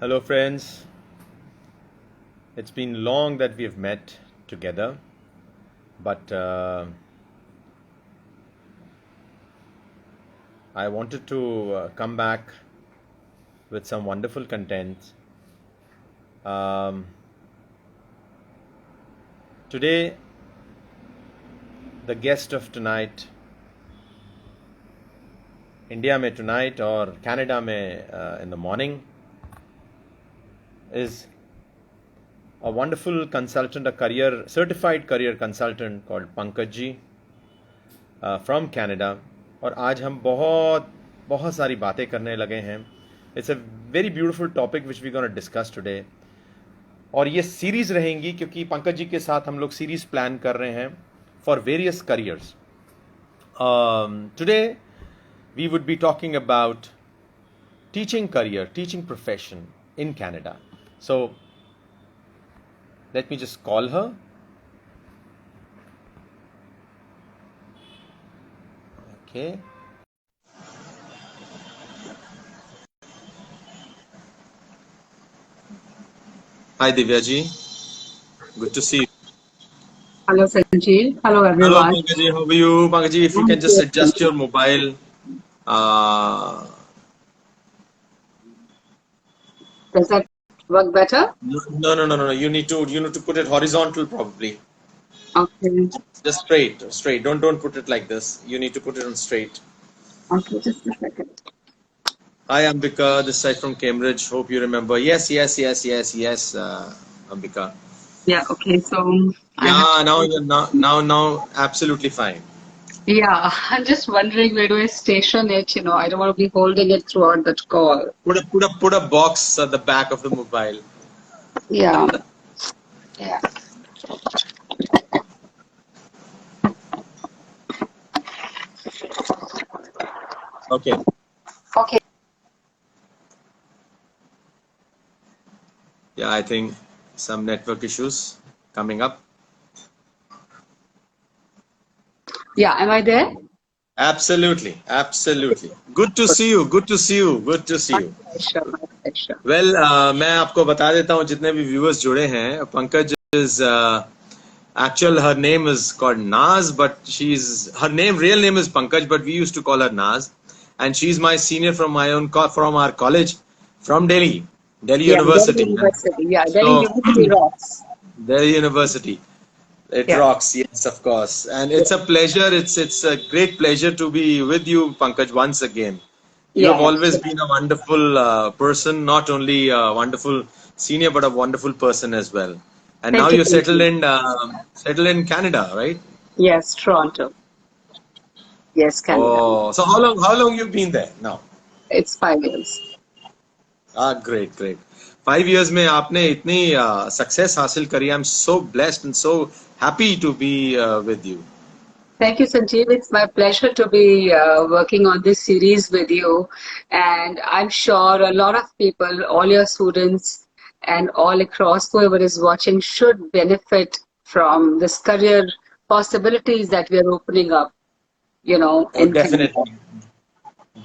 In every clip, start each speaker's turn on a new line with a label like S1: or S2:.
S1: Hello, friends. It's been long that we have met together, but I wanted to come back with some wonderful content. Um, Today, the guest of tonight, India में tonight or Canada में in the morning, is a wonderful consultant, a certified career consultant called Pankaj ji from Canada. और आज हम बहुत बहुत सारी बातें करने लगे हैं. It's a very beautiful topic which we're going to discuss today. और ये सीरीज रहेंगी क्योंकि पंकज जी के साथ हम लोग सीरीज प्लान कर रहे हैं for various careers. Today we would be talking about teaching career, teaching profession in Canada. So let me just call her. Okay. Hi Divya ji. Good to see you.
S2: Hello Sanjeev. Hello everyone.
S1: Hello Pankaj ji. How are you? Pankaj ji, if you can just adjust your mobile.
S2: Does that work better?
S1: No. You need to put it horizontal probably.
S2: Okay.
S1: Just straight. Don't put it like this. You need to put it on straight.
S2: Okay, just a second.
S1: Hi Ambika, this side from Cambridge. Hope you remember. Yes, Ambika.
S2: Yeah. Okay. So.
S1: Now, absolutely fine.
S2: Yeah, I'm just wondering where do I station it? I don't want to be holding it throughout that call.
S1: Put a box at the back of the mobile.
S2: Yeah. Yeah.
S1: Okay.
S2: Okay.
S1: Yeah, I think some network issues coming up.
S2: Yeah. Am I there?
S1: Absolutely. Good to see you.
S2: Sure.
S1: Well, मैं आपको बता देता हूँ जितने भी viewers जुड़े हैं. Pankaj is her name is called Naz, but real name is Pankaj, but we used to call her Naz, and she's my senior from our college from Delhi University.
S2: Delhi University rocks.
S1: Delhi University. It rocks, yes, of course. And it's a pleasure. It's a great pleasure to be with you, Pankaj, once again. You have always been a wonderful person, not only a wonderful senior, but a wonderful person as well. And now you're settled in Canada, right?
S2: Yes, Toronto. Yes, Canada.
S1: Oh, so how long you've been there now?
S2: It's 5 years.
S1: Great. 5 years में आपने इतनी success हासिल करी. I'm so blessed and so happy to be with you.
S2: Thank you, Sanjeev. It's my pleasure to be working on this series with you. And I'm sure a lot of people, all your students and all across, whoever is watching, should benefit from this career possibilities that we are opening up, in
S1: Definitely.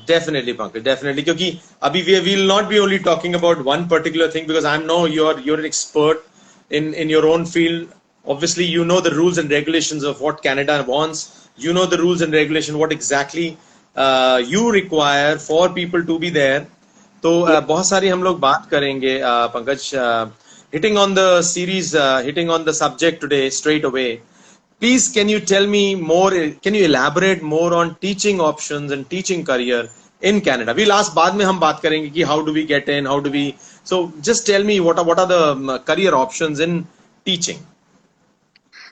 S1: Definitely, Pankaj, definitely. Because abhi we will not be only talking about one particular thing, because I know you're an expert in your own field. Obviously, you know the rules and regulations of what Canada wants. You know the rules and regulation, what exactly you require for people to be there. तो बहुत सारी हम लोग बात करेंगे, Pankaj. Hitting on the series, hitting on the subject today straight away. Please, can you tell me more? Can you elaborate more on teaching options and teaching career in Canada? We'll ask बाद में हम बात करेंगे कि how do we get in, how do we. So just tell me what are the career options in teaching.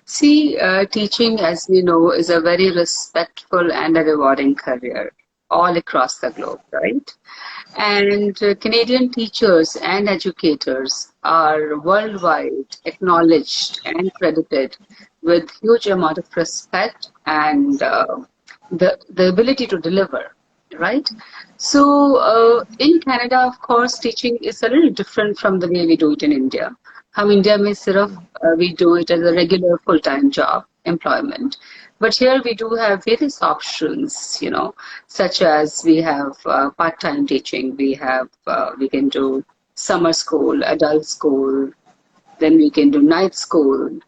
S2: See, teaching, as we know, is a very respectful and a rewarding career all across the globe, right? And Canadian teachers and educators are worldwide acknowledged and credited with huge amount of respect and the ability to deliver, right? So in Canada, of course, teaching is a little different from the way we do it in India. हम India में सिर्फ we do it as a regular full-time job employment, but here we do have various options, such as we have part-time teaching, we can do summer school, adult school, then we can do night school,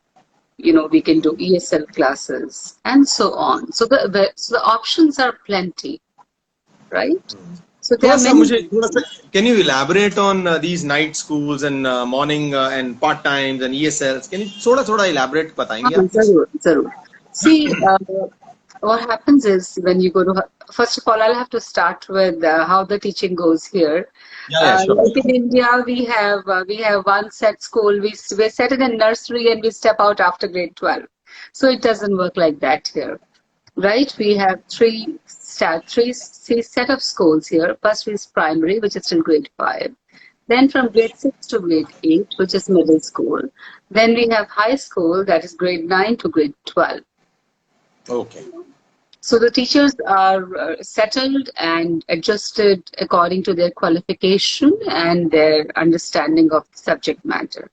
S2: we can do ESL classes, and so on. So the options are plenty, right? So there are many.
S1: Can you elaborate on these night schools and morning and part times and ESLs? Can you थोड़ा elaborate बताएंगे आप please?
S2: Zarur. See, what happens is when you go to, first of all, I'll have to start with how the teaching goes here.
S1: Yeah, sure.
S2: Like in India, we have one set school. We're set in a nursery and we step out after grade 12. So it doesn't work like that here, right? We have three set of schools here. First is primary, which is till grade 5. Then from grade 6 to grade 8, which is middle school. Then we have high school, that is grade 9 to grade 12.
S1: Okay.
S2: So the teachers are settled and adjusted according to their qualification and their understanding of the subject matter.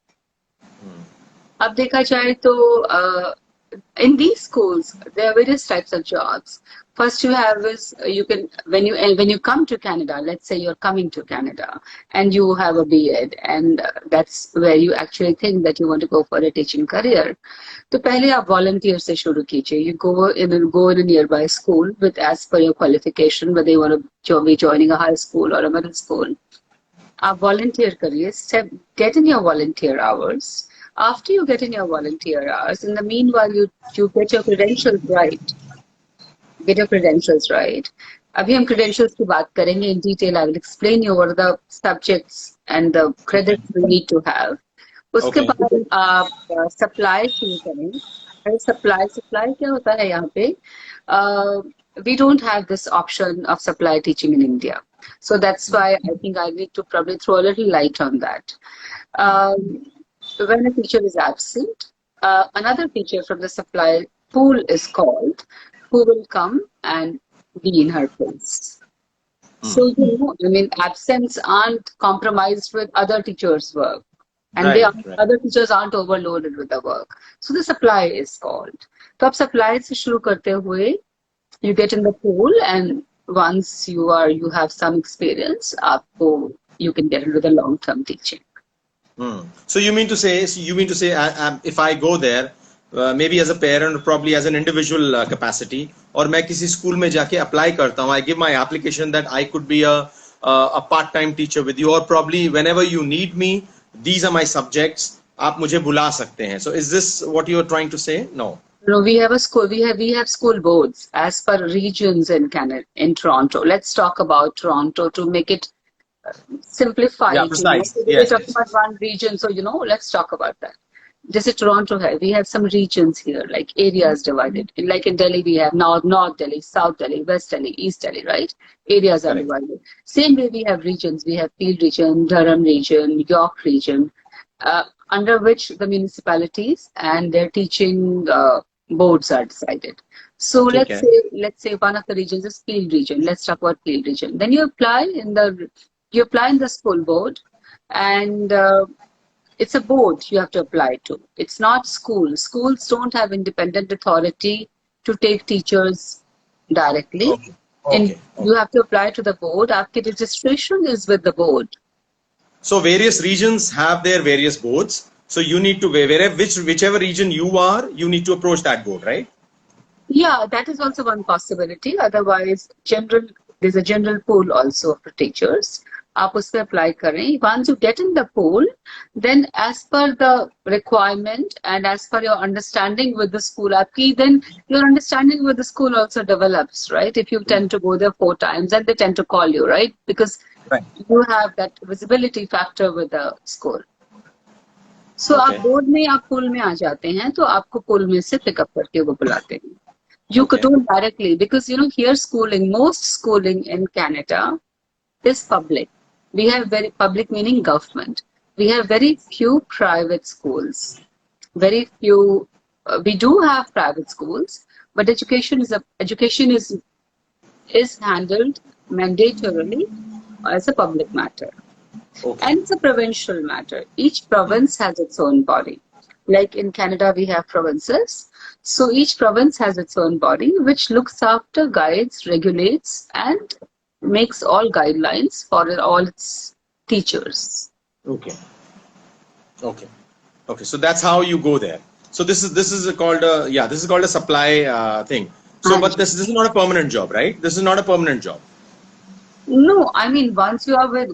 S2: अब देखा जाए तो in these schools there are various types of jobs. First you have is when you come to Canada, let's say you're coming to Canada and you have a B.Ed and that's where you actually think that you want to go for a teaching career. तो पहले आप volunteer से शुरू कीजिए. You go in a nearby school with as per your qualification, whether you want to be joining a high school or a middle school. आप volunteer करिए. Get in your volunteer hours. After you get in your volunteer hours, in the meanwhile, you get your credentials right. Get your credentials right. अभी हम credentials की बात करेंगे in detail. I will explain you what are the subjects and the credits we need to have. उसके बाद आप supply शुरू करें. Supply क्या होता है यहाँ पे? We don't have this option of supply teaching in India. So that's why I think I need to probably throw a little light on that. When a teacher is absent, another teacher from the supply pool is called, who will come and be in her place. So, absence aren't compromised with other teachers' work. And other teachers aren't overloaded with the work. So the supply is called. So आप supply से शुरू करते हुए, you get in the pool, and once you have some experience, you can get into the long-term teaching.
S1: So you mean to say, if I go there, maybe as a parent, or probably as an individual capacity, और मैं किसी school में जाके apply करता हूँ, I give my application that I could be a part-time teacher with you, or probably whenever you need me, these are my subjects, आप मुझे बुला सकते हैं. So is this what you are trying to say? No.
S2: No, we have a school. We have school boards as per regions in Canada, in Toronto. Let's talk about Toronto to make it simplified.
S1: Yeah, precise.
S2: We're talking about one region, so let's talk about that. Just in Toronto, we have some regions here, like areas divided. Like in Delhi, we have North Delhi, South Delhi, West Delhi, East Delhi, right? Areas are divided. Same way we have regions. We have Peel region, Durham region, York region, under which the municipalities and their teaching boards are decided. So let's say one of the regions is Peel region. Let's talk about Peel region. Then you apply in the school board, and it's a board you have to apply to. It's not school. Schools don't have independent authority to take teachers directly. You have to apply to the board. Aapki registration is with the board.
S1: So various regions have their various boards. So you need to, whichever region you are, you need to approach that board, right?
S2: Yeah, that is also one possibility. Otherwise, there's a general pool also for teachers. आप उसमें apply करें. Once you get in the pool, then as per the requirement and as per your understanding with the school, then your understanding with the school also develops, right? If you tend to go there 4 times, then they tend to call you, right? Because you have that visibility factor with the school. So आप board में आप pool में आ जाते हैं, तो आपको pool में से pick up करके वो बुलाते हैं. You could do it directly because here most schooling in Canada is public. We have very public meaning government. We have very few private schools. Very few. We do have private schools, but education is handled mandatorily as a public matter. And it's a provincial matter. Each province has its own body. Like in Canada, we have provinces. So each province has its own body, which looks after, guides, regulates, and makes all guidelines for all its teachers.
S1: Okay. Okay. Okay. So that's how you go there. So this is called a, yeah, this is called a supply thing. So, but this is not a permanent job, right? This is not a permanent job.
S2: No, I mean once you're with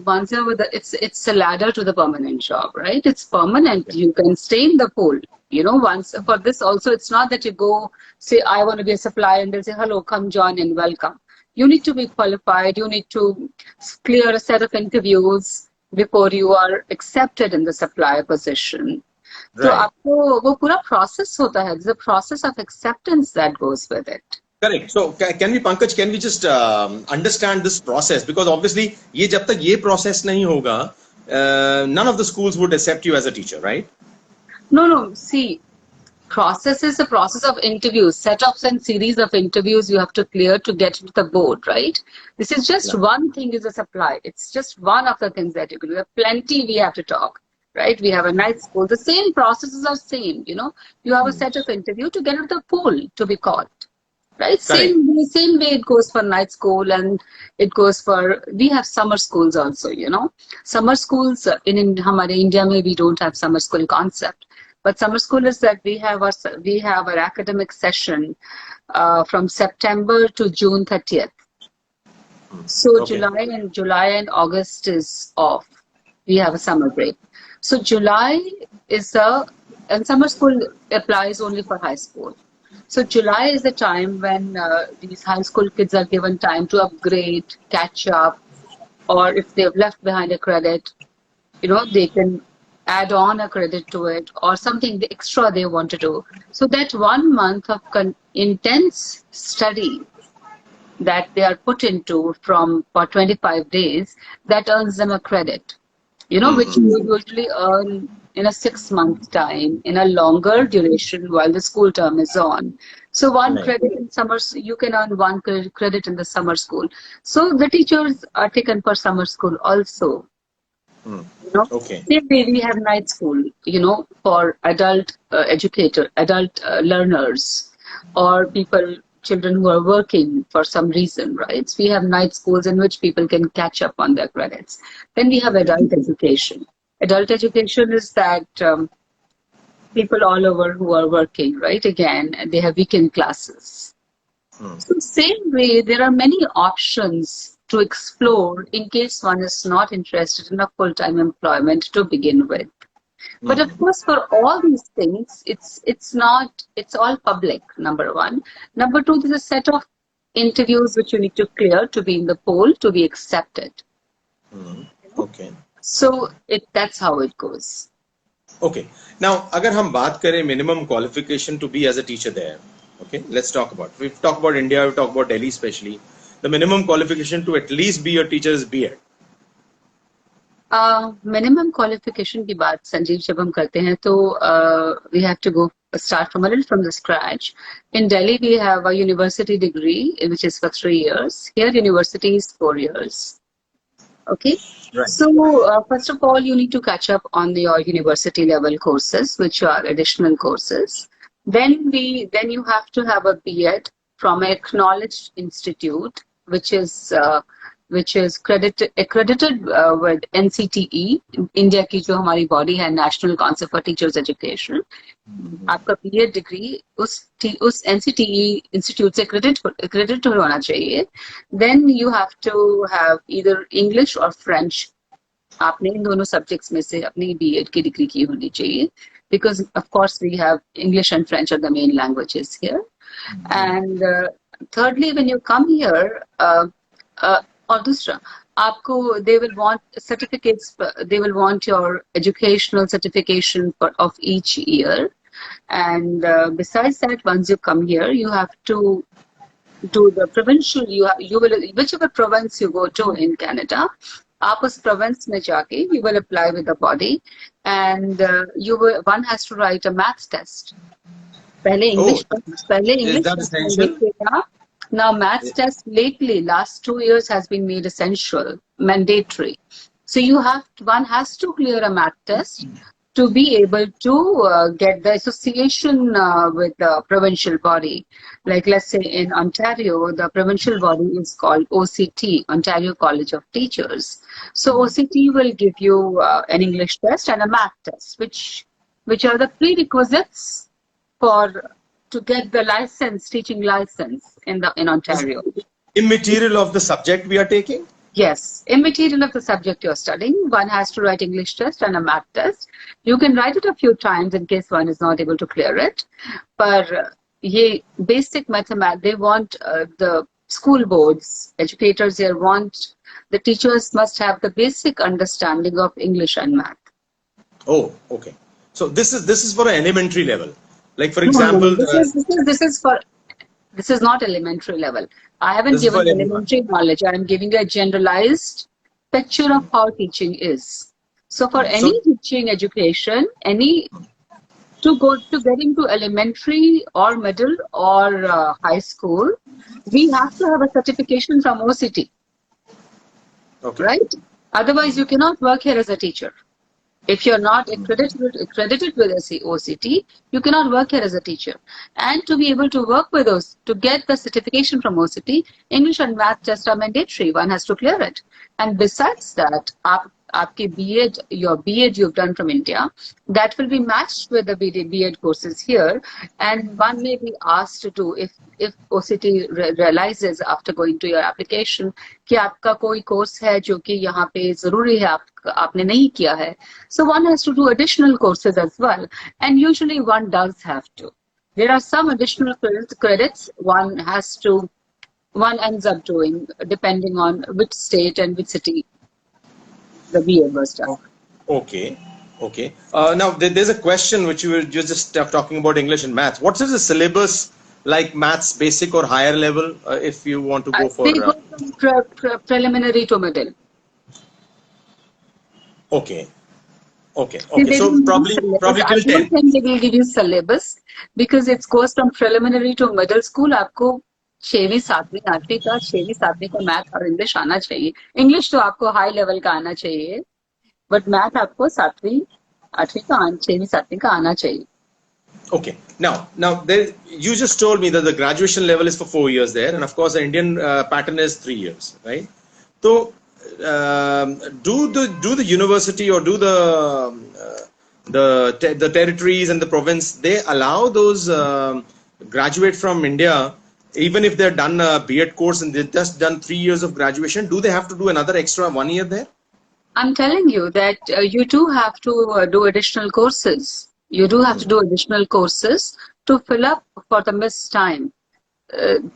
S2: it's a ladder to the permanent job, right? It's permanent.
S1: Okay.
S2: You can stay in the pool. You know, once for this also, it's not that you go say I want to be a supplier and they'll say hello, come join and welcome. You need to be qualified. You need to clear a set of interviews before you are accepted in the supplier position. तो
S1: Right.
S2: आपको वो पूरा process होता है. There's a process of acceptance that goes with it.
S1: Correct. So can we, Pankaj, can we just understand this process? Because obviously, ये जब तक ये process नहीं होगा, none of the schools would accept you as a teacher, right?
S2: No. See, process is a process of interviews, setups and series of interviews you have to clear to get into the board, right? This is just one thing is a supply. It's just one of the things that you can do. We have plenty we have to talk, right? We have a night school. The same processes are same, you know. You have a set of interview to get into the pool to be caught. Right?
S1: Correct.
S2: Same way it goes for night school and it goes for, we have summer schools also, you know. Summer schools in India, we don't have summer school concept. But summer school is that we have our academic session from September to June 30th. So
S1: Okay.
S2: July and August is off. We have a summer break. So July and summer school applies only for high school. So July is the time when these high school kids are given time to upgrade, catch up, or if they've left behind a credit, you know, they can add on a credit to it or something extra they want to do. So that 1 month of intense study that they are put into for 25 days, that earns them a credit, you know, which you usually earn in a 6 month time, in a longer duration while the school term is on. So one credit in summer, you can earn one credit in the summer school. So the teachers are taken for summer school also. You know,
S1: Okay.
S2: same way we have night school, you know, for adult adult learners or children who are working for some reason, right? So we have night schools in which people can catch up on their credits. Then we have adult education. Adult education is that people all over who are working, right? Again, they have weekend classes. So same way, there are many options to explore in case one is not interested in a full-time employment to begin with. But of course, for all these things, it's all public, number one. Number two, there's a set of interviews which you need to clear to be in the poll to be accepted.
S1: Okay.
S2: So that's how it goes.
S1: Okay. Now, अगर हम बात करें minimum qualification to be as a teacher there, okay, let's talk about. We've talked about India, we've talked about Delhi especially. The minimum qualification to at least be a teacher is B.Ed.
S2: Minimum qualification की बात संजीव जब हम करते हैं तो we have to start from a little from the scratch. In Delhi we have a university degree which is for 3 years. Here university is 4 years. Okay.
S1: Right.
S2: So first of all, you need to catch up on your university level courses, which are additional courses. Then you have to have a B.Ed from an acknowledged institute, which is accredited with NCTE, India की जो हमारी body है, National Council for Teachers Education. आपका B.Ed degree उस NCTE institute से accredited होना चाहिए. Then you have to have either English or French. आपने इन दोनों subjects में से अपनी B.Ed की degree की होनी चाहिए. Because of course we have English and French are the main languages here. And thirdly, when you come here, और दूसरा आपको they will want certificates, they will want your educational certification of each year. And besides that, once you come here, you have to do the provincial, you will, whichever province you go to in Canada, आप उस province में जाके you will apply with the body, and one has to write a maths test. पहले English
S1: Is that essential?
S2: Now maths test lately last 2 years has been made essential, mandatory. So one has to clear a math test to be able to get the association with the provincial body. Like let's say in Ontario, the provincial body is called OCT, Ontario College of Teachers. So OCT will give you an English test and a math test, which are the prerequisites for to get the license, teaching license in
S1: Is
S2: Ontario.
S1: it immaterial of the subject we are taking?
S2: Yes, immaterial of the subject you're studying, one has to write English test and a math test. You can write it a few times in case one is not able to clear it. But ye basic mathematics, they want the school boards, educators here want the teachers must have the basic understanding of English and math.
S1: Oh, okay. So this is for an elementary level. Like for
S2: No, no, no.
S1: example,
S2: This is not elementary level. I haven't
S1: this is for
S2: given
S1: everyone.
S2: elementary knowledge. I am giving a generalized picture of how teaching is. So for
S1: So
S2: any teaching education, to get into elementary or middle or high school, we have to have a certification from OCT,
S1: okay.
S2: right? Otherwise, you cannot work here as a teacher. If you're not accredited with OCT, you cannot work here as a teacher. And to be able to work with those, to get the certification from OCT, English and math tests are mandatory. One has to clear it. And besides that, your B.Ed you've done from India, that will be matched with the B.Ed courses here. And one may be asked to do, if OCT realizes after going to your application कि आपका कोई course है जो कि यहाँ पे जरूरी है आपने नहीं किया है, so one has to do additional courses as well, and usually one does have to. There are some additional credits one ends up doing depending on which state and which city the B.Ed was done.
S1: Okay. Okay. Now there's a question which you're just talking about English and maths. What is the syllabus like maths basic or higher level if you want to go for?
S2: They go from preliminary to middle.
S1: Okay. Okay.
S2: See,
S1: Okay. So probably till
S2: I don't
S1: 10.
S2: think they will give you syllabus because it goes from preliminary to middle school. आपको 6वीं 7वीं 8वीं का 6वीं 7वीं का math और English आना चाहिए. English तो आपको high level का आना चाहिए, बट मैथ आपको 7वीं 8वीं का 6वीं 7वीं का आना चाहिए.
S1: Okay. Now you just told me that the graduation level is for 4 years there, and of course the Indian pattern is 3 years, right? So do the university or do the territories and the province, they allow those graduate from India, even if they're done a B.Ed course and they've just done 3 years of graduation, do they have to do another extra 1 year there?
S2: I'm telling you that you do have to do additional courses. You do have to do additional courses to fill up for the missed time.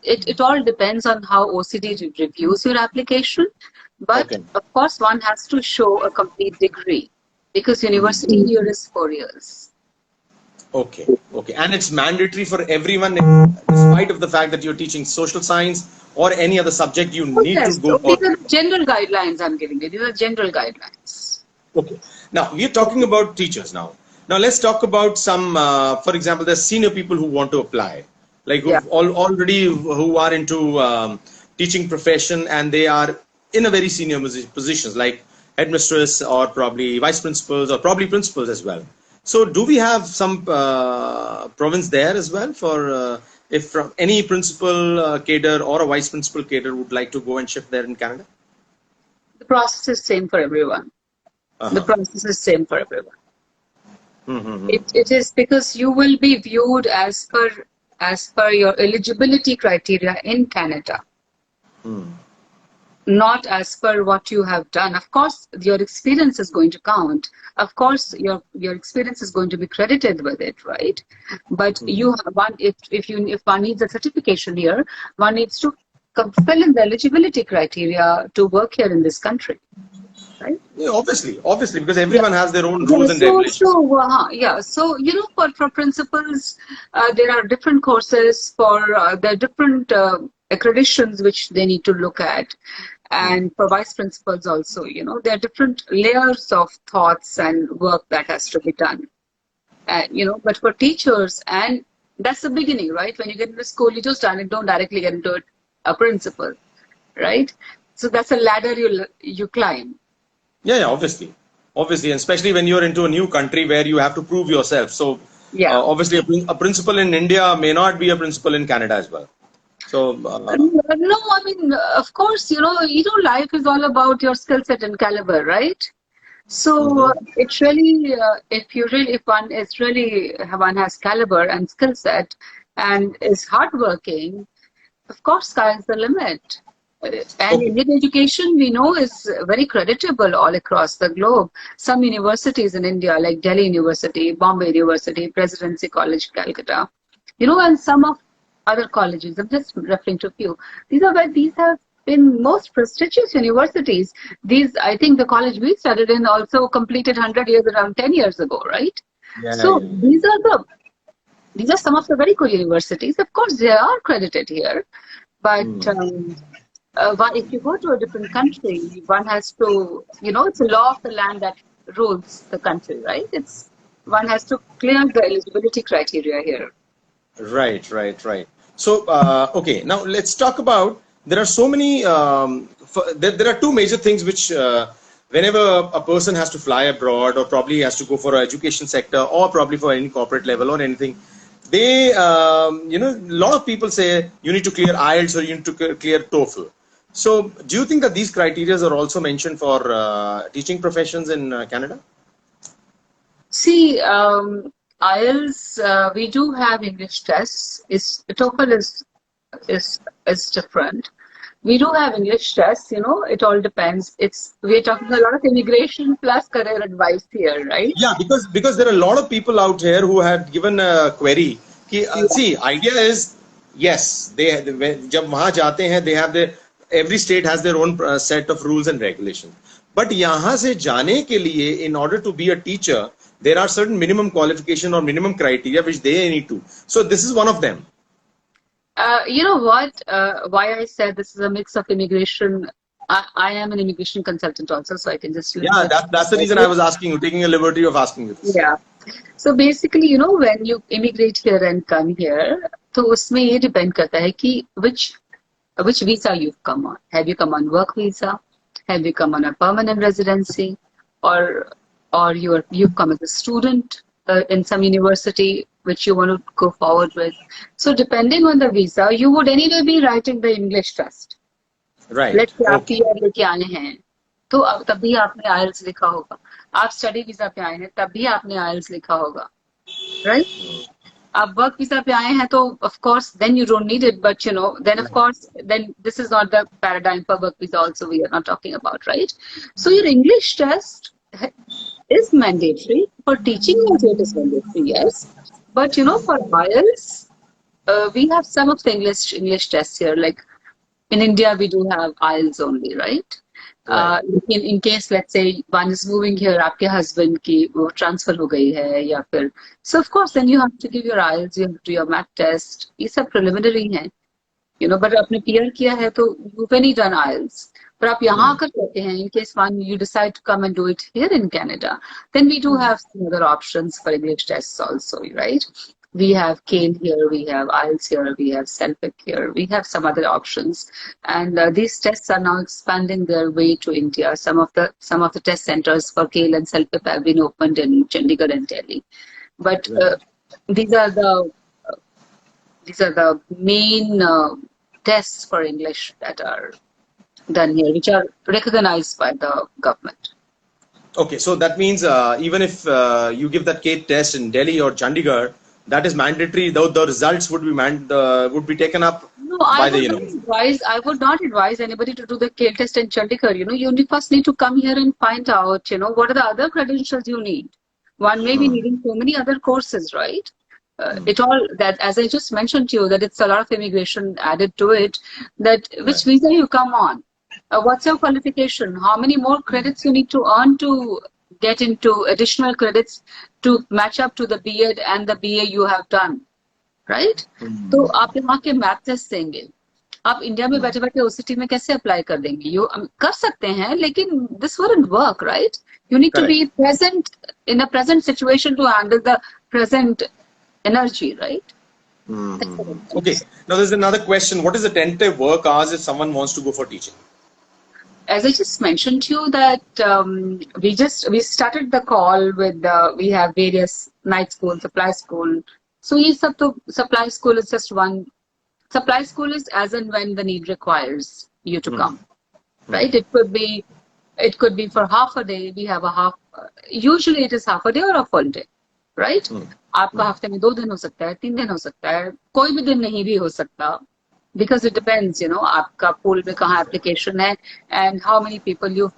S2: It all depends on how OCD reviews your application. But
S1: Okay.
S2: of course, one has to show a complete degree because university here is 4 years.
S1: Okay. Okay. And it's mandatory for everyone, despite of the fact that you're teaching social science or any other subject, you need
S2: Yes,
S1: to go
S2: so
S1: for.
S2: these are general guidelines I'm giving you. These are general guidelines.
S1: Okay. Now we're talking about teachers now. Now let's talk about some, for example, there's senior people who want to apply, like
S2: Yeah.
S1: already who are into teaching profession and they are in a very senior positions like headmistress or probably vice principals or probably principals as well. So do we have some province there as well for if from any principal cadre or a vice principal cadre would like to go and shift there in Canada?
S2: The process is same for everyone. The process is same for everyone. It is because you will be viewed as per your eligibility criteria in Canada, not as per what you have done. Of course, your experience is going to count. Of course, your experience is going to be credited with it, right? But you have one. If one needs a certification here, one needs to fill in the eligibility criteria to work here in this country. Right?
S1: Yeah, obviously, because everyone has their own rules and regulations.
S2: So for principals, there are different courses there are different accreditations which they need to look at, and for vice principals also, there are different layers of thoughts and work that has to be done. But for teachers, and that's the beginning, right? When you get into school, you just don't directly get into a principal, right? So that's a ladder you climb.
S1: Yeah, obviously. obviously, and especially when you're into a new country where you have to prove yourself. So
S2: Yeah.
S1: obviously, a principal in India may not be a principal in Canada as well. So
S2: No, I mean, of course, life is all about your skill set and caliber, right? So
S1: mhm.
S2: it's really, if one has caliber and skill set and is hardworking, of course, sky is the limit. And
S1: Okay.
S2: Indian education, we know, is very creditable all across the globe. Some universities in India, like Delhi University, Bombay University, Presidency College, Calcutta, and some of other colleges, I'm just referring to a few. These have been most prestigious universities. I think the college we studied in also completed 100 years around 10 years ago, right?
S1: Yeah,
S2: So
S1: yeah.
S2: these are some of the very good universities. Of course, they are credited here, but
S1: Hmm.
S2: if you go to a different country, one has to, it's a law of the land that rules the country, right? One has to clear the eligibility criteria here.
S1: Right, right, right. So, okay, now let's talk about. There are so many. There are two major things which, whenever a person has to fly abroad, or probably has to go for an education sector, or probably for any corporate level or anything, a lot of people say you need to clear IELTS or you need to clear TOEFL. So, do you think that these criteria are also mentioned for teaching professions in Canada?
S2: See, IELTS, we do have English tests. TOEFL is different. We do have English tests. It all depends. We're talking a lot of immigration plus career advice here, right?
S1: Yeah, because there are a lot of people out here who had given a query. कि,
S2: Yeah.
S1: see, idea is yes, जब वहाँ जाते हैं, they have every state has their own set of rules and regulations. But यहाँ से जाने के लिए, in order to be a teacher, there are certain minimum qualification or minimum criteria which they need to. So this is one of them.
S2: You know what? Why I said this is a mix of immigration. I am an immigration consultant also, so I can just a little
S1: Yeah,
S2: bit.
S1: that's the reason I was asking you, taking a liberty of asking you this.
S2: Yeah. So basically, when you immigrate here and come here, तो उसमें ये depend करता है कि which visa you've come on. Have you come on work visa? Have you come on a permanent residency? Or you've come as a student in some university which you want to go forward with. So depending on the visa, you would anyway be writing the English test.
S1: Right.
S2: Let's say आप
S1: Okay.
S2: PR लेके आने हैं, तो तब भी आपने IELTS लिखा होगा. आप स्टडी वीजा पे आए हैं, तब भी आपने IELTS लिखा होगा, right? आप वर्क वीजा पे आए हैं, तो of course then you don't need it, but then of course then this is not the paradigm for work visa also we are not talking about, right? So your English test is mandatory for teaching also it is mandatory, yes, but for IELTS we have some of the English tests here, like in India we do have IELTS only, right?
S1: Right.
S2: In case let's say one is moving here, आपके husband की वो transfer हो गई है या फिर, so of course then you have to give your IELTS, you have to do your math test, ये सब preliminary हैं, but आपने PR किया है तो you've already done IELTS. पर आप यहाँ आकर कहते हैं, in case one you decide to come and do it here in Canada, then we do have some other options for English tests also, right? We have CALE here, we have IELTS here, we have CELPIC here, we have some other options, and these tests are now expanding their way to India. Some of the test centers for CALE and CELPIC have been opened in Chandigarh and Delhi, but these are the main tests for English that are done here, which are recognized by the government.
S1: Okay, so that means even if you give that CATE test in Delhi or Chandigarh, that is mandatory. Though the results would be taken up
S2: No,
S1: by the university.
S2: I would not advise anybody to do the CALE test in Chandigarh. You first need to come here and find out, what are the other credentials you need. One may be needing so many other courses, right? That, as I just mentioned to you, that it's a lot of immigration added to it, that which visa you come on, what's your qualification, how many more credits you need to earn to get into additional credits to match up to the B.Ed and the BA you have done, right? तो आप यहाँ के math test देंगे, आप India में बैठे बैठे OCT में कैसे अप्लाई कर देंगे? कर सकते हैं, लेकिन this wouldn't work, right? You need to be present in a present situation to handle the present energy, right?
S1: Okay. Now there's another question. What is the tentative work hours if someone wants to go for teaching?
S2: as I just mentioned to you that we started the call with we have various night school, supply school. So ये सब तो supply school is just one. Supply school is as and when the need requires you to come, right? It could be for half a day. We have a half. Usually it is half a day or a full day, right? आपका हफ्ते में 2 दिन हो सकता है, 3 दिन हो सकता है, कोई भी दिन नहीं भी हो सकता. Because it depends, you know, आपका pool में कहाँ application है and how many people you.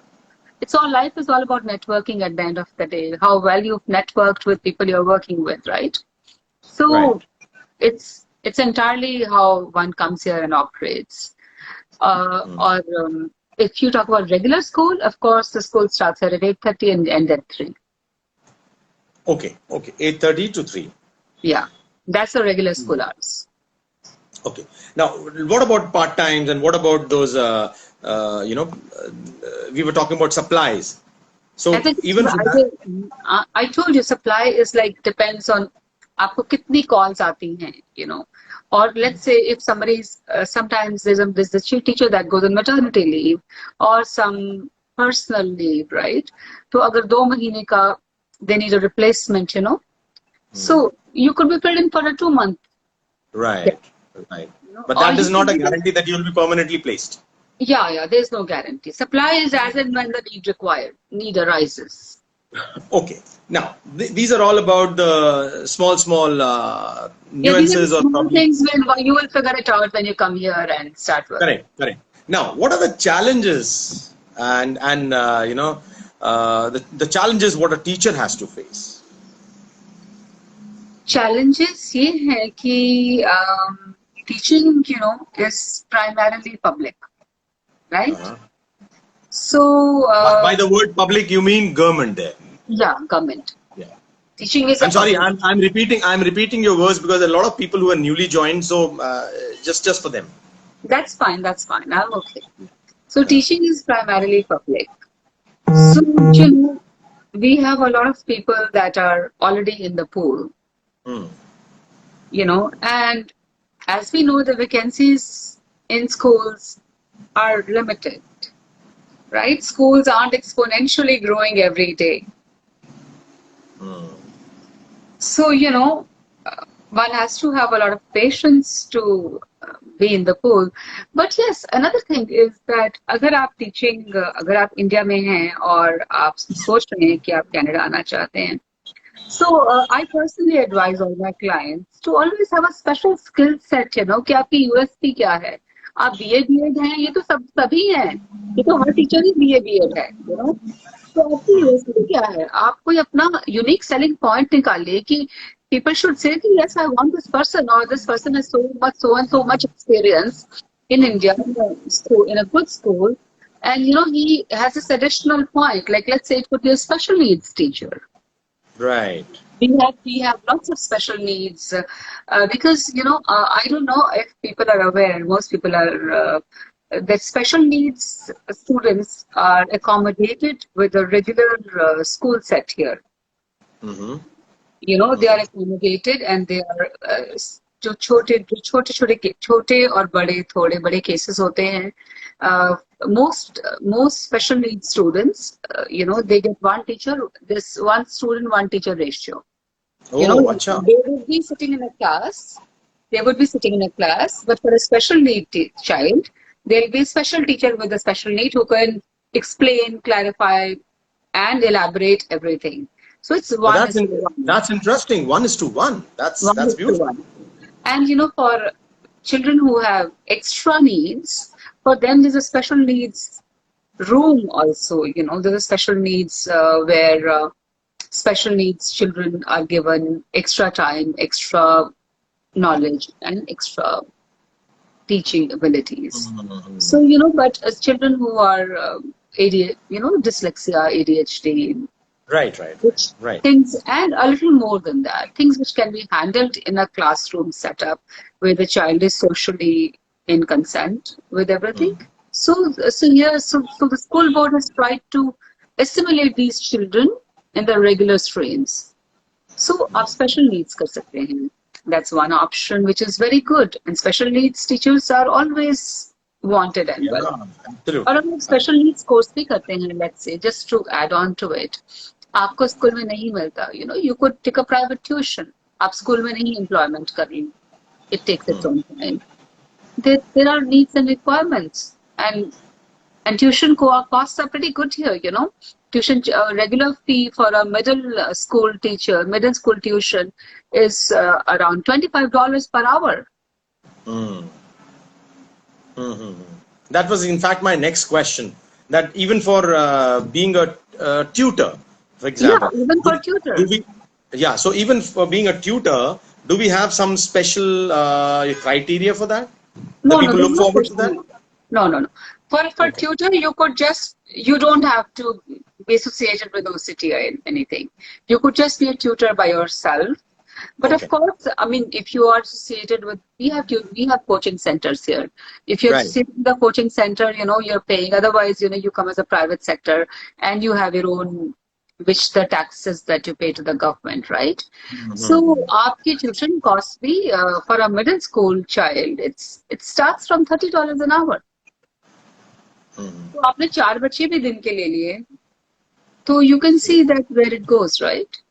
S2: It's all life is all about networking at the end of the day. How well you've networked with people you're working with, right? So
S1: Right.
S2: it's entirely how one comes here and operates. Or if you talk about regular school, of course, the school starts here at 8:30 and ends at 3.
S1: Okay. 8:30 to 3.
S2: Yeah, that's the regular school hours.
S1: Okay. Now, what about part times and what about those? We were talking about supplies. So
S2: I think
S1: even for that,
S2: I told you supply is like depends on आपको कितनी calls आती हैं, you know. Or let's say if somebody is sometimes there's the teacher that goes on maternity leave or some personal leave, right? तो अगर 2 महीने का they need a replacement, you know. So you could be filled in for a 2-month.
S1: right.
S2: You know,
S1: But
S2: or
S1: that is
S2: you
S1: not
S2: could
S1: a
S2: be-
S1: guarantee that you will be permanently placed.
S2: Yeah, there's no guarantee. Supply is as and when the need arises.
S1: Okay. Now, these are all about the small
S2: Yeah, these are
S1: nuances
S2: the
S1: or
S2: small
S1: problems.
S2: things when you will figure it out when you come here and start working.
S1: Correct. Now, what are the challenges and the challenges what a teacher has to face?
S2: Challenges ये है कि teaching, you know, is primarily public, right? So
S1: By the word public, you mean government there.
S2: yeah, government.
S1: Yeah.
S2: Teaching is.
S1: I'm sorry, I'm repeating your words because a lot of people who are newly joined. So just for them.
S2: That's fine. I'm okay. So teaching is primarily public. So you know, we have a lot of people that are already in the pool. You know, and as we know, the vacancies in schools are limited, right? Schools aren't exponentially growing every day. So, you know, one has to have a lot of patience to be in the pool. But yes, another thing is that अगर आप teaching, अगर आप India में हैं और आप सोच रहे हैं कि आप कनाडा आना चाहते हैं, so I personally advise all my clients to always have a special skill set, you know, कि आपकी USP क्या है. आप BA B.Ed हैं, ये तो सभी हैं, ये तो हर टीचर ही BA B.Ed है, you know. तो आपकी USP क्या है? आप कोई अपना unique selling point निकालिए कि people should say कि yes, I want this person or this person has so and so much experience in India in a good school, and you know he has this additional point. Like let's say it could be a special needs teacher.
S1: Right.
S2: We have lots of special needs because you know I don't know if people are aware. Most people are that special needs students are accommodated with a regular school set here. You know they are accommodated and they are जो छोटे और बड़े थोड़े बड़े cases होते हैं. Most special needs students, you know, they get one teacher, this one student, one teacher ratio.
S1: Oh,
S2: you know,
S1: achha.
S2: they would be sitting in a class. But for a special need child, there'll be a special teacher with a special need who can explain, clarify, and elaborate everything. So it's
S1: So
S2: one.
S1: that's interesting. 1:1. That's beautiful.
S2: And you know, for children who have extra needs, for them there's a special needs room also. You know, there's a special needs where special needs children are given extra time, extra knowledge, and extra teaching abilities. So you know, but as children who are dyslexia, ADHD. Right. Things, and a little more than that, things which can be handled in a classroom setup where the child is socially in consent with everything. So the school board has tried to assimilate these children in the regular streams. So आप special needs कर सकते हैं. That's one option which is very good. And special needs teachers are always wanted and well.
S1: Yeah,
S2: और
S1: absolutely.
S2: हम लोग special needs course भी करते हैं, let's say just to add on to it. आपको स्कूल में नहीं मिलता, you could take a private tuition. आप स्कूल में नहीं एम्प्लॉयमेंट कर रही, it takes its own time. There are needs and requirements, and tuition costs are pretty good here. Tuition regular fee for a middle school tuition is around $25 per hour.
S1: Mm. Hmm. That was in fact my next question. That even for being a tutor, for
S2: Yeah,
S1: example,
S2: even
S1: do,
S2: for tutor.
S1: do we? Yeah. So even for being a tutor, do we have some special criteria for that? The
S2: No,
S1: people
S2: there's
S1: look
S2: no
S1: forward to that.
S2: question. No. For
S1: Okay.
S2: tutor, you don't have to be associated with OCT or anything. You could just be a tutor by yourself. But of
S1: Okay.
S2: course, I mean, if you are associated with, we have coaching centers here. If you're
S1: Right.
S2: associated with the coaching center, you're paying. Otherwise, you come as a private sector and you have your own, which the taxes that you pay to the government, right? So,
S1: Hmm.
S2: आपकी tuition cost भी for a middle school child, it starts from $30 an hour.
S1: Hmm.
S2: तो आपने 4 बच्चे भी दिन के ले लिए, तो you can see that where it goes, right?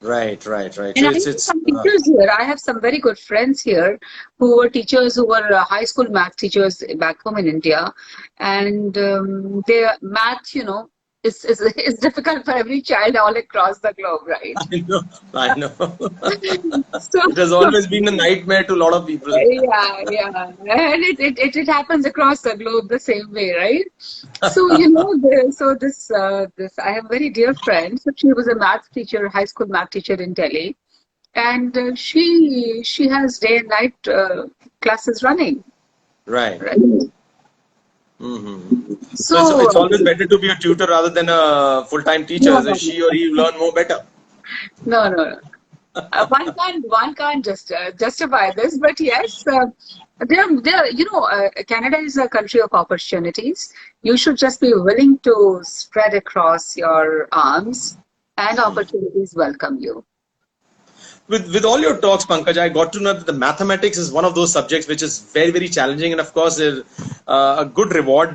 S1: Right. Right. Right.
S2: And
S1: So
S2: I
S1: it's
S2: know
S1: it's.
S2: some teachers here. I have some very good friends here who were teachers, who were high school math teachers back home in India, and their math, is difficult for every child all across the globe, right?
S1: I know. I know.
S2: So,
S1: It has always been a nightmare to a lot of people.
S2: yeah, and it happens across the globe the same way, right? So this I have a very dear friend. So she was a math teacher, high school math teacher in Delhi, and she has day and night classes running,
S1: Right.
S2: right?
S1: Hmm. So
S2: So
S1: it's always better to be a tutor rather than a full-time teacher.
S2: no,
S1: So
S2: no,
S1: she or he learn more better.
S2: no. One can't just justify this, but yes, Canada is a country of opportunities. You should just be willing to spread across your arms, and opportunities welcome you.
S1: With all your talks, Pankaj, I got to know that the mathematics is one of those subjects which is very, very challenging, and of course, is a good reward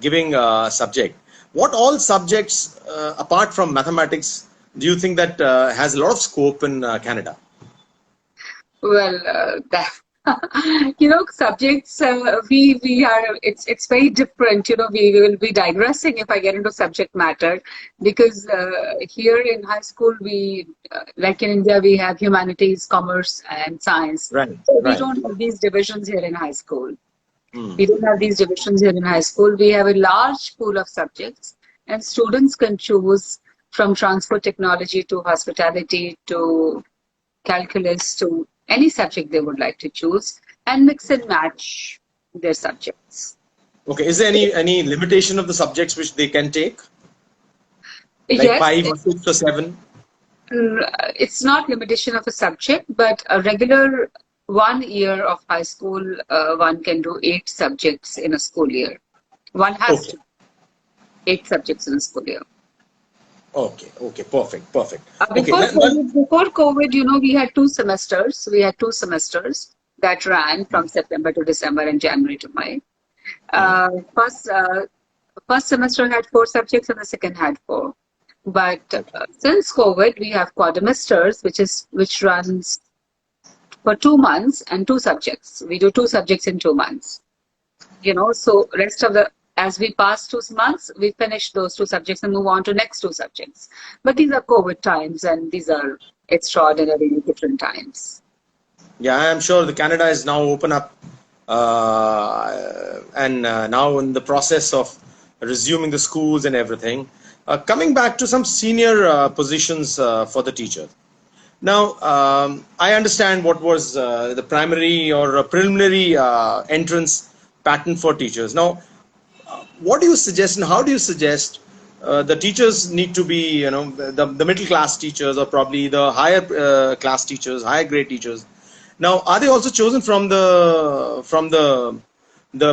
S1: giving subject. What all subjects apart from mathematics do you think that has a lot of scope in Canada?
S2: Well, that subjects we are it's very different. We will be digressing if I get into subject matter, because here in high school we like in India we have humanities, commerce, and science.
S1: Right,
S2: So we
S1: right.
S2: don't have these divisions here in high school.
S1: Hmm.
S2: We don't have these divisions here in high school. We have a large pool of subjects, and students can choose from transport technology to hospitality to calculus to any subject they would like to choose, and mix and match their subjects.
S1: Okay, is there any limitation of the subjects which they can take, like
S2: Yes,
S1: 5 or 6 or 7?
S2: it's not limitation of a subject, but a regular 1 year of high school, one can do 8 subjects in a school year. One has
S1: Okay,
S2: to 8 subjects in a school year.
S1: okay, perfect, perfect. Okay,
S2: Before COVID, we had 2 semesters. We had 2 semesters that ran from September to December and January to May. Uh, first, uh, first semester had 4 subjects and the second had 4. But
S1: okay,
S2: since COVID, we have quadrimesters, which runs for 2 months and 2 subjects. We do 2 subjects in 2 months. So rest of the as we pass 2 months, we finish those 2 subjects and move on to next 2 subjects. But these are COVID times, and these are extraordinarily different times.
S1: yeah, I am sure the Canada is now open up and now in the process of resuming the schools and everything. Coming back to some senior positions for the teachers. Now, I understand what was the primary or preliminary entrance pattern for teachers. Now, what do you suggest and how do you suggest the teachers need to be, the middle class teachers or probably the higher class teachers, higher grade teachers? Now, are they also chosen from the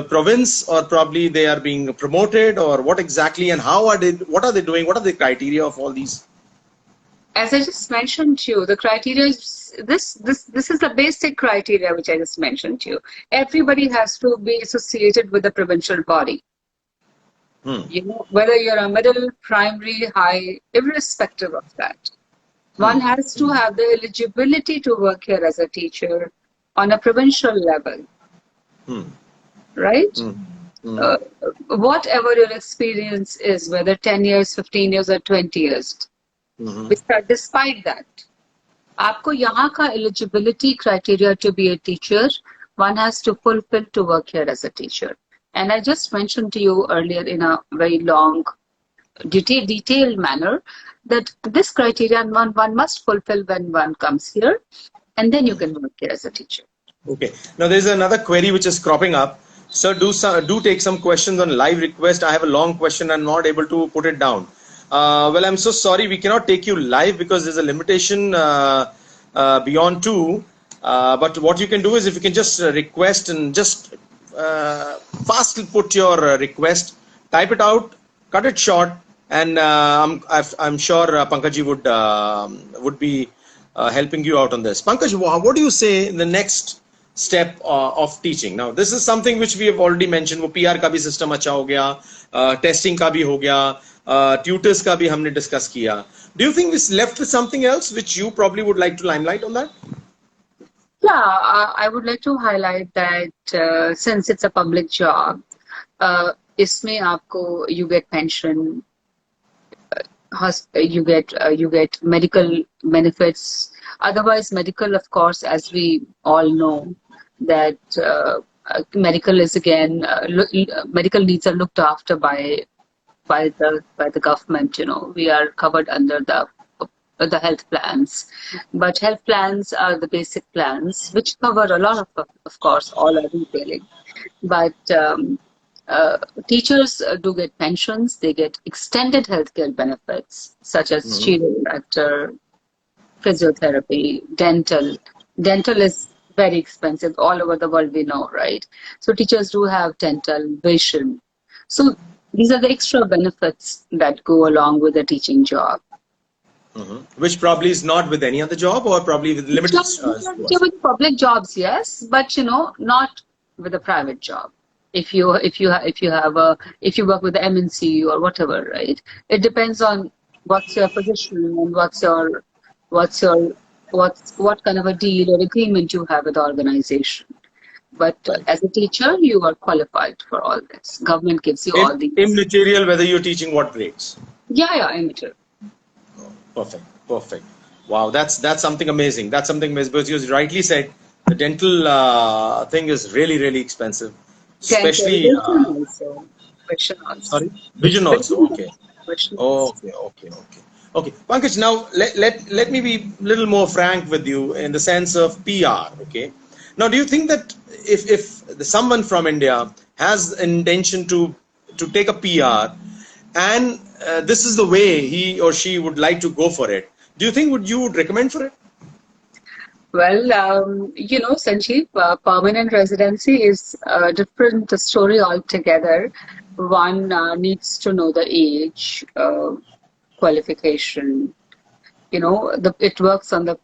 S1: province, or probably they are being promoted, or what exactly, and how are they? What are they doing? What are the criteria of all these?
S2: as I just mentioned to you, the criteria is this is the basic criteria which I just mentioned to you. Everybody has to be associated with the provincial body. You know, whether you're a middle, primary, high, irrespective of that. One has to have the eligibility to work here as a teacher on a provincial level, right? Uh, whatever your experience is, whether 10 years, 15 years, or 20 years, despite that, आपको यहाँ का eligibility criteria to be a teacher, one has to fulfill to work here as a teacher. And I just mentioned to you earlier in a very long, detailed manner that this criteria one must fulfill when one comes here, and then you can work here as a teacher.
S1: Okay. Now there's another query which is cropping up. Sir, do take some questions on live request. I have a long question. I'm not able to put it down. Well, I'm so sorry. We cannot take you live because there's a limitation beyond 2. But what you can do is if you can just request and just fast put your request, type it out, cut it short, and I'm sure Pankaj would be helping you out on this. Pankaj, what do you say in the next step of teaching? Now, this is something which we have already mentioned. वो PR का भी system अच्छा हो गया, testing का भी हो गया, tutors का भी हमने discuss किया. Do you think we left with something else which you probably would like to limelight on that?
S2: Yeah, I would like to highlight that since it's a public job, इसमें आपको you get pension, you get medical benefits. Otherwise, medical, of course, as we all know, that medical is again medical needs are looked after by the government. You know, we are covered under the health plans, but health plans are the basic plans which cover a lot of course, all are detailing, but teachers do get pensions. They get extended healthcare benefits such as chiropractor, physiotherapy, dental. Dental is very expensive all over the world, we know, right? So teachers do have dental, vision. So these are the extra benefits that go along with the teaching job.
S1: Which probably is not with any other job, or probably with limited.
S2: With public jobs, yes, but you know, not with a private job. If you work with the MNC or whatever, right? It depends on what's your position and what kind of a deal or agreement you have with the organization. But as a teacher, you are qualified for all this. Government gives you all these.
S1: Immaterial whether you're teaching what grades.
S2: Yeah, immaterial.
S1: Perfect. Wow, that's something amazing. That's something amazing because you rightly said the dental thing is really expensive, especially.
S2: Vision also.
S1: Sorry, vision also. Okay. Okay. Pankaj, now let me be a little more frank with you in the sense of PR. Okay. Now, do you think that if someone from India has an intention to take a PR and this is the way he or she would like to go for it, do you think you would recommend for it?
S2: Well, you know, Sanjeev, permanent residency is a different story altogether. One needs to know the age, qualification. You know, it works on the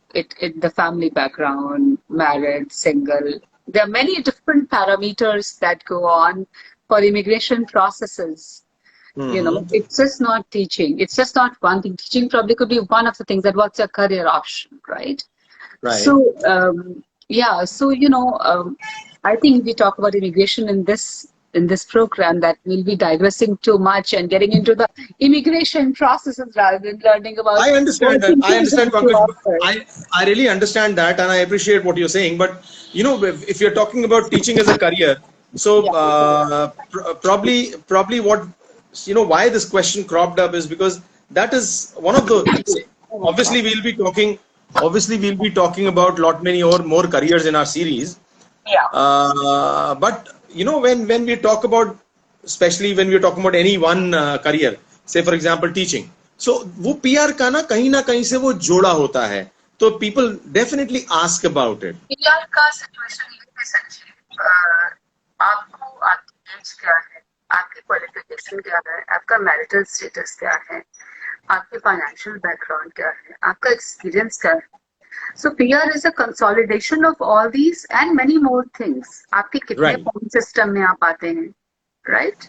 S2: family background, married, single. There are many different parameters that go on for immigration processes. You know, it's just not teaching. It's just not one thing. Teaching probably could be one of the things that what's your career option, right?
S1: Right.
S2: So, so, you know, I think we talk about immigration in this program that we'll be digressing too much and getting into the immigration processes rather than learning about.
S1: I understand that. I understand, Pankaj. I really understand that, and I appreciate what you're saying. But you know, if you're talking about teaching as a career, so probably what why this question cropped up is because that is one of the. Obviously, we'll be talking about many more careers in our series.
S2: Yeah.
S1: But you know, when we talk about, especially when we're talking about any one career, say for example teaching, so वो PR का ना कहीं से वो जोड़ा होता है, तो people definitely ask about it.
S2: PR का situation ये है संजीव, आपको आपकी एज क्या है, आपकी क्वालिफिकेशन क्या है, आपका मैरिटल स्टेटस क्या है, आपके फाइनेंशियल बैकग्राउंड क्या है, आपका एक्सपीरियंस क्या है. So PR is a consolidation of all these and many more things. आपके कितने
S1: Right.
S2: पॉइंट सिस्टम में आप आते हैं, राइट?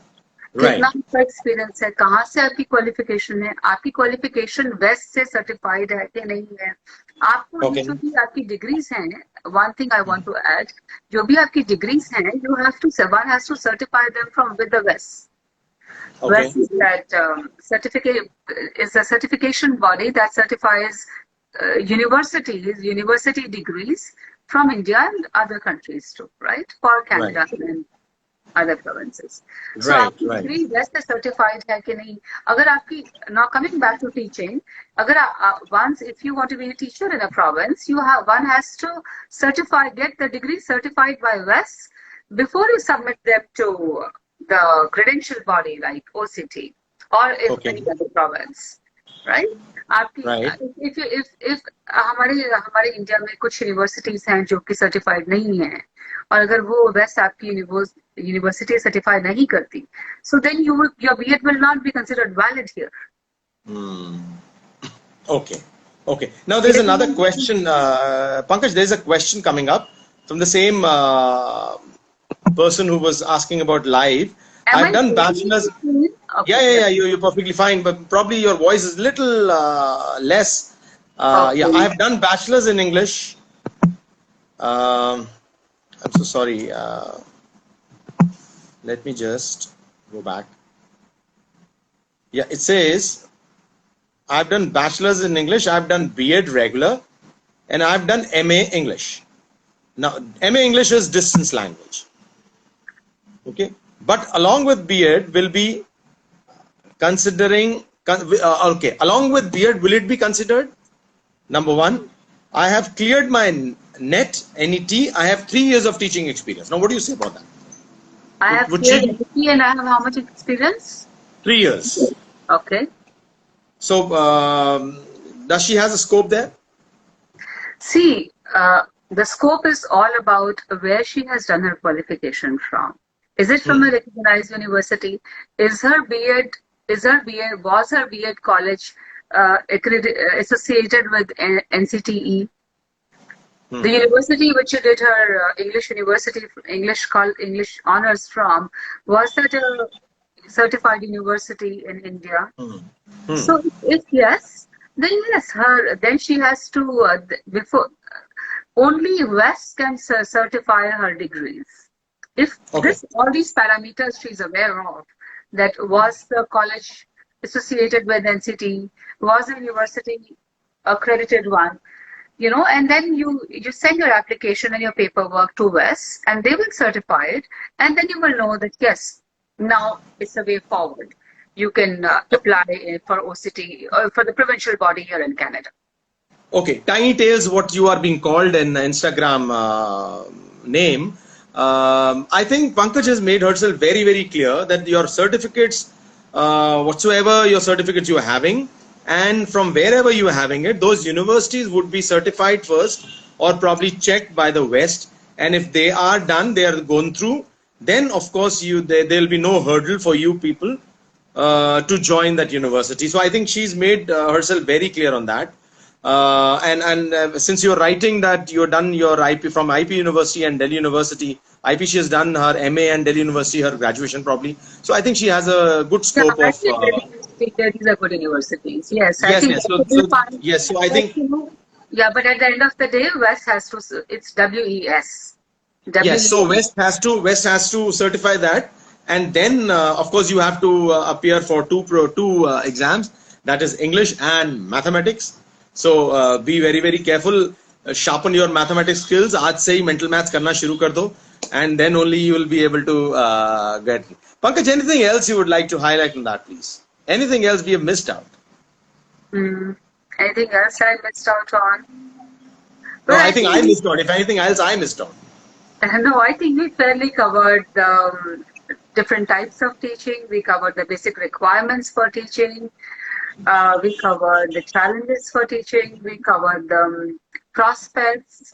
S2: कितना
S1: Right.
S2: आपका एक्सपीरियंस है, कहाँ से आपकी क्वालिफिकेशन है, आपकी क्वालिफिकेशन वेस्ट से सर्टिफाइड है कि नहीं है. आपको ये
S1: Okay.
S2: जो भी आपकी डिग्रीज हैं, one thing I want to add, जो भी आपकी डिग्रीज हैं, you have to, one has to certify them from with the West.
S1: Okay.
S2: West is that certificate is a certification body that certifies university degrees from India and other countries too, right? For Canada
S1: Right.
S2: and other provinces. So
S1: Right.
S2: आपकी
S1: Right.
S2: Degree west certified है कि नहीं. अगर आपकी, now coming back to teaching, अगर once if you want to be a teacher in a province, one has to get the degree certified by West before you submit them to the credential body like OCT or if any other province, right? आपकी
S1: Right.
S2: if हमारे India में कुछ universities हैं जो कि certified नहीं है, और अगर वो वेस्ट आपकी यूनिवर्सिटी सर्टिफाई नहीं करती, so then your B.Ed will not be considered valid here.
S1: Okay. Okay. Now there's another question, Pankaj. There's a question coming up from the same person who was asking about live. I've done bachelor's.
S2: Okay.
S1: Yeah. You're perfectly fine, but probably your voice is little less.
S2: Okay.
S1: Yeah, I have done bachelor's in English. I'm so sorry. Let me just go back. Yeah, it says I've done bachelor's in English, I've done B.Ed regular, and I've done MA English. Now, MA English is distance language. Okay, but along with B.Ed will be considering. Okay, along with B.Ed, will it be considered? Number one, I have cleared my NET. I have 3 years of teaching experience. Now, what do you say about that?
S2: I have cleared NET and I have how much experience?
S1: 3 years.
S2: Okay.
S1: So, does she has a scope there?
S2: See, the scope is all about where she has done her qualification from. Is it from a recognized university? Was her B.Ed college associated with NCTE? The university which she did her English honors from, was that a certified university in India? So if yes, then she has to before only West can certify her degrees. If all these parameters she's aware of, that was the college associated with NCT, was a university accredited one, and then you send your application and your paperwork to West, and they will certify it, and then you will know that yes, now it's a way forward. You can apply for OCT or for the provincial body here in Canada.
S1: Okay, Tiny Tales, what you are being called in Instagram name. I think Pankaj has made herself very, very clear that your certificates, whatsoever your certificates you are having, and from wherever you are having it, those universities would be certified first or probably checked by the West. And if they are done, they are gone through, then of course there will be no hurdle for you people to join that university. So I think she's made herself very clear on that. Since you're writing that you've done your IP from IP University and Delhi University, IP she has done her MA and Delhi University, her graduation probably. So I think she has a good scope of.
S2: These are good universities. Yes,
S1: I think yes. So I think.
S2: Yeah, but at the end of the day, West has to. It's WES.
S1: Yes. So West has to certify that, and then of course you have to appear for two exams. That is English and mathematics. So be very, very careful. Sharpen your mathematics skills. आज से ही mental maths करना शुरू कर दो, and then only you will be able to get. Pankaj, anything else you would like to highlight on that, please? Anything else we have missed out?
S2: Anything else I missed out on?
S1: No, I think I missed out. If anything else, I missed out.
S2: No, I think we fairly covered the different types of teaching. We covered the basic requirements for teaching. We covered the challenges for teaching. We covered the prospects.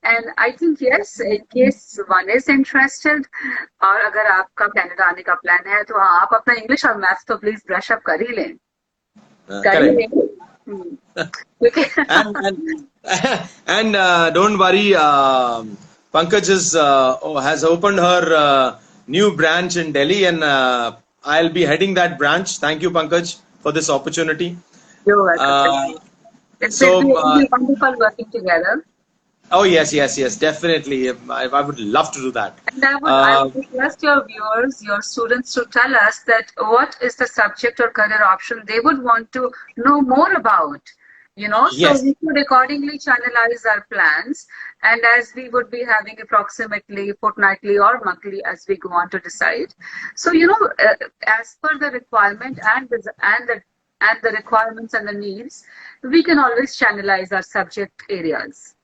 S2: And I think yes, in case one is interested, और अगर आपका Canada आने का plan है, तो आप अपना English और मैथ्स तो प्लीज ब्रश अप कर ही लें.
S1: Correct.
S2: Hmm. Okay.
S1: And and don't worry, Pankaj has opened her new branch in Delhi, and I'll be heading that branch. Thank you, Pankaj, for this opportunity.
S2: You're welcome.
S1: Uh,
S2: It will
S1: so,
S2: be, it'll be wonderful working together.
S1: oh yes, yes, yes, definitely. I would love to do that.
S2: And I
S1: Uh,
S2: would request your viewers, your students to tell us that what is the subject or career option they would want to know more about. So
S1: yes,
S2: we could accordingly channelize our plans, and as we would be having approximately fortnightly or monthly as we go on to decide. So, as per the requirement and the requirements and the needs, we can always channelize our subject areas.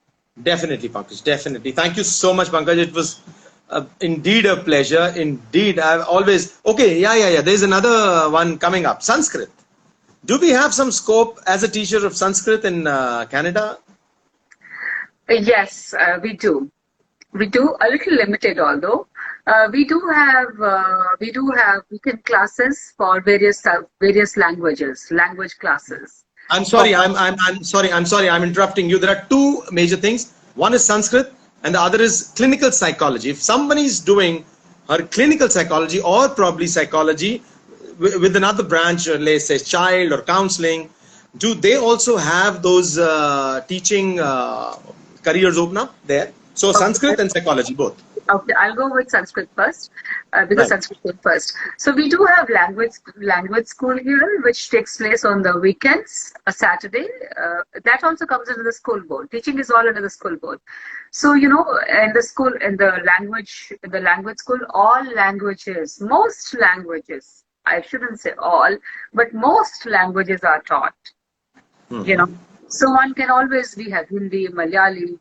S1: definitely, Pankaj. Definitely. Thank you so much, Pankaj. It was indeed a pleasure. Indeed, I've always okay. Yeah, yeah, yeah. There's another one coming up. Sanskrit. Do we have some scope as a teacher of Sanskrit in Canada?
S2: Yes, we do. We do a little limited, although we do have weekend classes for various language classes.
S1: I'm
S2: For
S1: sorry. I'm sorry. I'm interrupting you. There are two major things. One is Sanskrit, and the other is clinical psychology. If somebody is doing her clinical psychology or probably psychology with another branch, let's say child or counseling, do they also have those teaching careers open up there? So
S2: okay,
S1: Sanskrit and psychology both.
S2: okay, I'll go with Sanskrit first because
S1: Right.
S2: Sanskrit came first. So we do have language school here, which takes place on the weekends, a Saturday. That also comes under the school board. Teaching is all under the school board. So in the language school, all languages, most languages. I shouldn't say all, but most languages are taught. you
S1: Hmm.
S2: know. So one can always, we have Hindi, Malayali,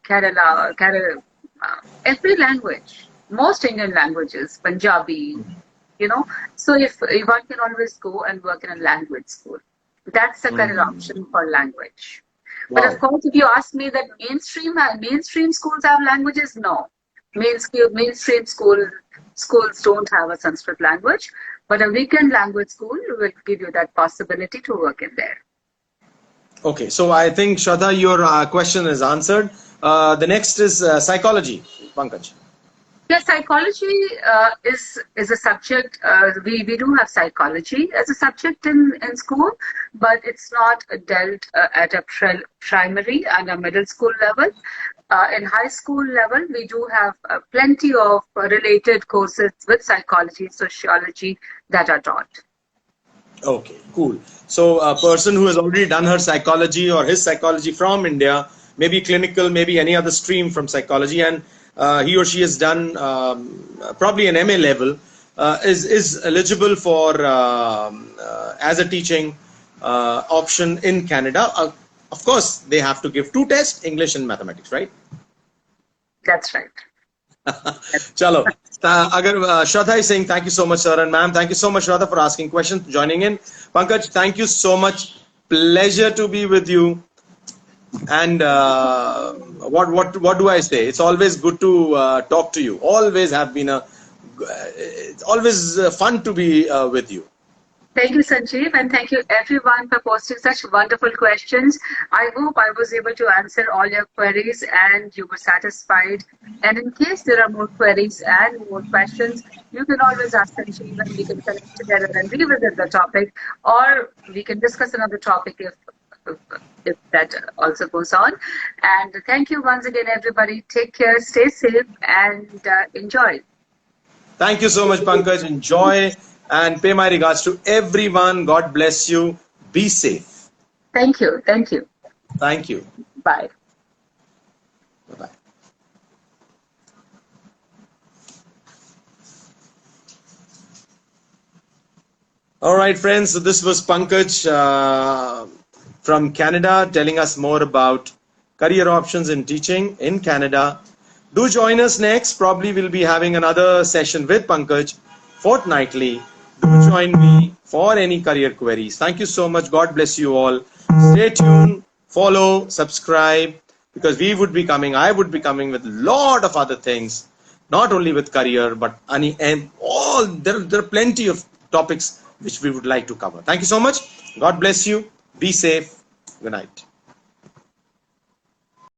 S2: every language, most Indian languages, Punjabi, you know. So if one can always go and work in a language school, that's the career
S1: Hmm.
S2: option for language. But of
S1: Wow.
S2: course, if you ask me that mainstream schools have languages, no. Mainstream schools don't have a Sanskrit language, but a weekend language school will give you that possibility to work in there.
S1: Okay, so I think Shraddha, your question is answered. The next is psychology, Pankaj.
S2: Yeah, psychology is a subject. We do have psychology as a subject in school, but it's not dealt at a primary and a middle school level. In high school level, we do have plenty of related courses with psychology, sociology that are taught.
S1: Okay, cool. So a person who has already done her psychology or his psychology from India, maybe clinical, maybe any other stream from psychology, and he or she has done probably an MA level, is eligible for as a teaching option in Canada. Of course, they have to give two tests, English and mathematics, right?
S2: That's right.
S1: Chalo. Agar Shraddha is saying thank you so much, sir, and ma'am, thank you so much, Shraddha, for asking questions, joining in. Pankaj, thank you so much. Pleasure to be with you. And what do I say? It's always good to talk to you. Always have been it's always fun to be with you.
S2: Thank you, Sanjeev, and thank you everyone for posting such wonderful questions. I hope I was able to answer all your queries and you were satisfied. And in case there are more queries and more questions, you can always ask Sanjeev and we can connect together and revisit the topic, or we can discuss another topic if, if that also goes on. And thank you once again, everybody. Take care, stay safe, and enjoy.
S1: Thank you so much, Pankaj. Enjoy and pay my regards to everyone. God bless you. Be safe.
S2: Thank you. Thank you.
S1: Thank you.
S2: Bye.
S1: Bye bye. All right, friends. So this was Pankaj from Canada telling us more about career options in teaching in Canada. Do join us next. Probably we'll be having another session with Pankaj fortnightly. Do join me for any career queries. Thank you so much. God bless you all. Stay tuned, follow, subscribe, because I would be coming with a lot of other things, not only with career, but and there are plenty of topics which we would like to cover. Thank you so much. God bless you. Be safe. Good night.